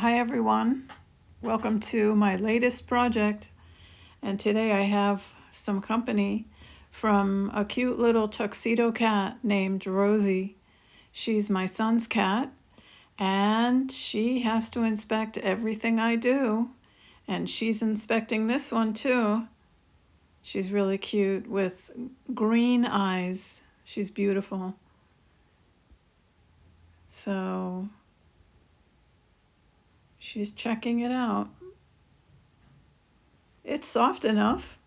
Hi everyone, welcome to my latest project, and today I have some company from a cute little tuxedo cat named Rosie. She's my son's cat, and she has to inspect everything I do, and she's inspecting this one too. She's really cute with green eyes. She's beautiful. So she's checking it out. It's soft enough.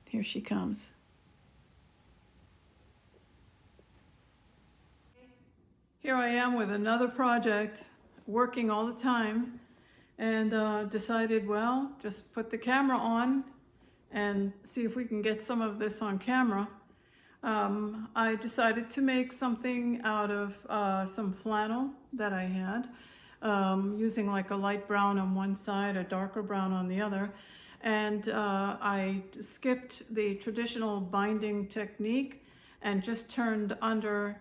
Here she comes. Here I am with another project, working all the time, and decided, well, just put the camera on and see if we can get some of this on camera. I decided to make something out of some flannel that I had, using like a light brown on one side, a darker brown on the other. And I skipped the traditional binding technique and just turned under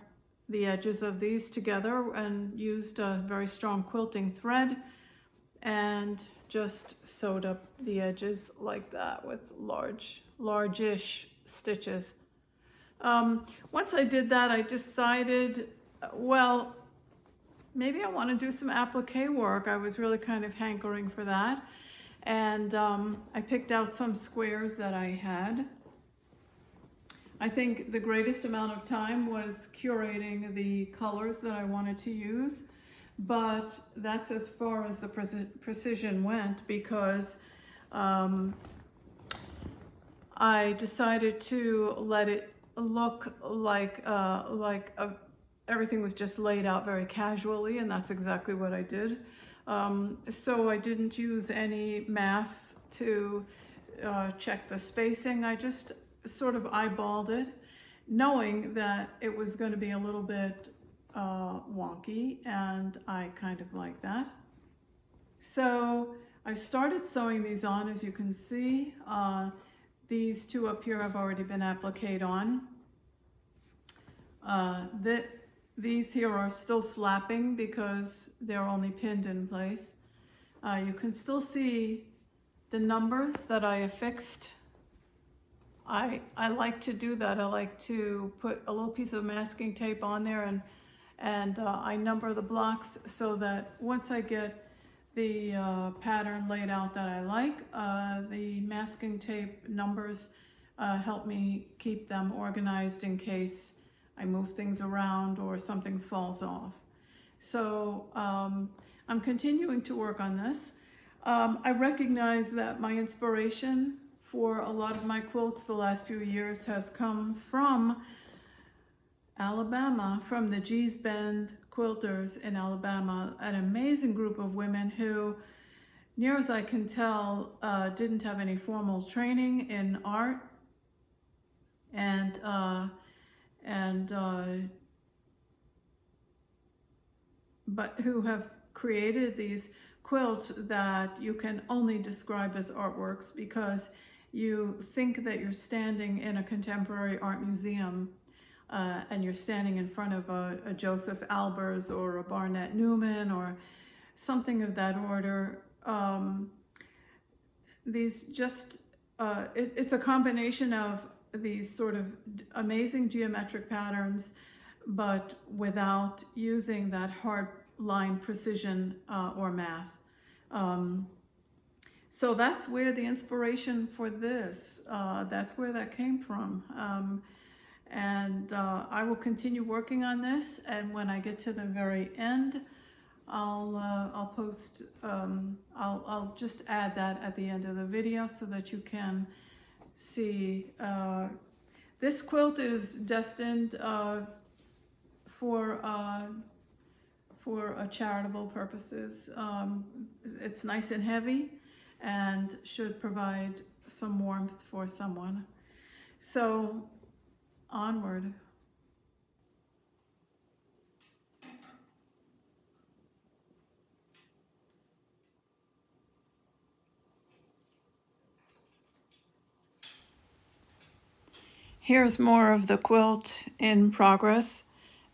the edges of these together and used a very strong quilting thread and just sewed up the edges like that with large-ish stitches. Once I did that, I decided, well, maybe I want to do some applique work. I was really kind of hankering for that. And I picked out some squares that I had. I think the greatest amount of time was curating the colors that I wanted to use, but that's as far as the precision went, because I decided to let it look like everything was just laid out very casually, and that's exactly what I did. So I didn't use any math to check the spacing. I just sort of eyeballed it, knowing that it was going to be a little bit wonky, and I kind of like that. So I started sewing these on. As you can see, these two up here have already been appliqued on. These here are still flapping because they're only pinned in place. You can still see the numbers that I affixed. I like to do that. I like to put a little piece of masking tape on there, and I number the blocks so that once I get the pattern laid out that I like, the masking tape numbers help me keep them organized in case I move things around or something falls off. So I'm continuing to work on this. I recognize that my inspiration for a lot of my quilts the last few years has come from Alabama, from the Gee's Bend quilters in Alabama, an amazing group of women who, near as I can tell, didn't have any formal training in art, but who have created these quilts that you can only describe as artworks because you think that you're standing in a contemporary art museum, and you're standing in front of a Joseph Albers or a Barnett Newman or something of that order. These just, it's a combination of these sort of amazing geometric patterns, but without using that hard line precision or math. So that's where the inspiration for this, that's where that came from. And I will continue working on this, and when I get to the very end, I'll post, I'll just add that at the end of the video so that you can see. This quilt is destined for charitable purposes. It's nice and heavy and should provide some warmth for someone. So onward. Here's more of the quilt in progress.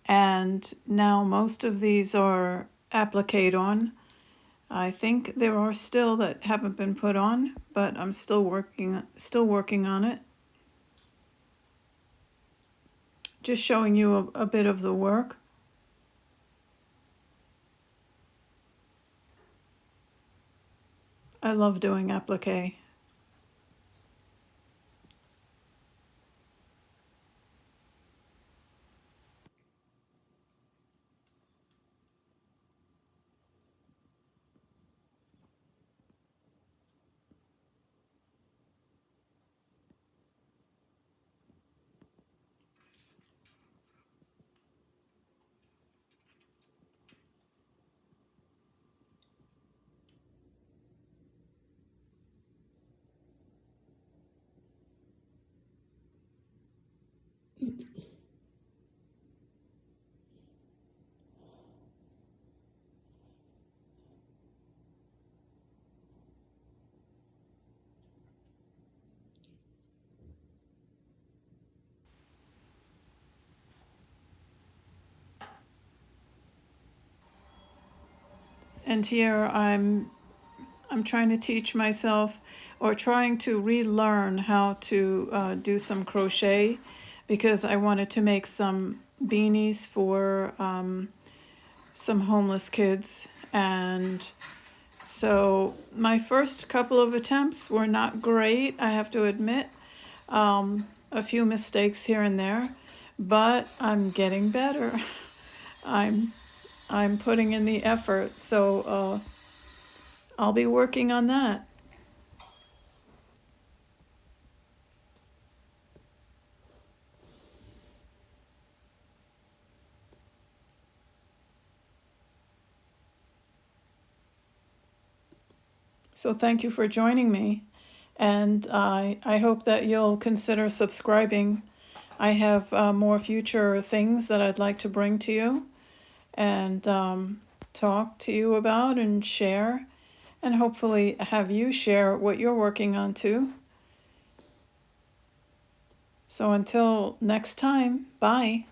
and now most of these are appliqued on. I think there are still that haven't been put on, but I'm still working on it. Just showing you a bit of the work. I love doing appliqué. And here I'm trying to teach myself, or trying to relearn how to do some crochet, because I wanted to make some beanies for some homeless kids. And so my first couple of attempts were not great, I have to admit. A few mistakes here and there, but I'm getting better. I'm putting in the effort, so I'll be working on that. So thank you for joining me, and I hope that you'll consider subscribing. I have more future things that I'd like to bring to you and talk to you about and share, and hopefully have you share what you're working on too. So until next time, bye.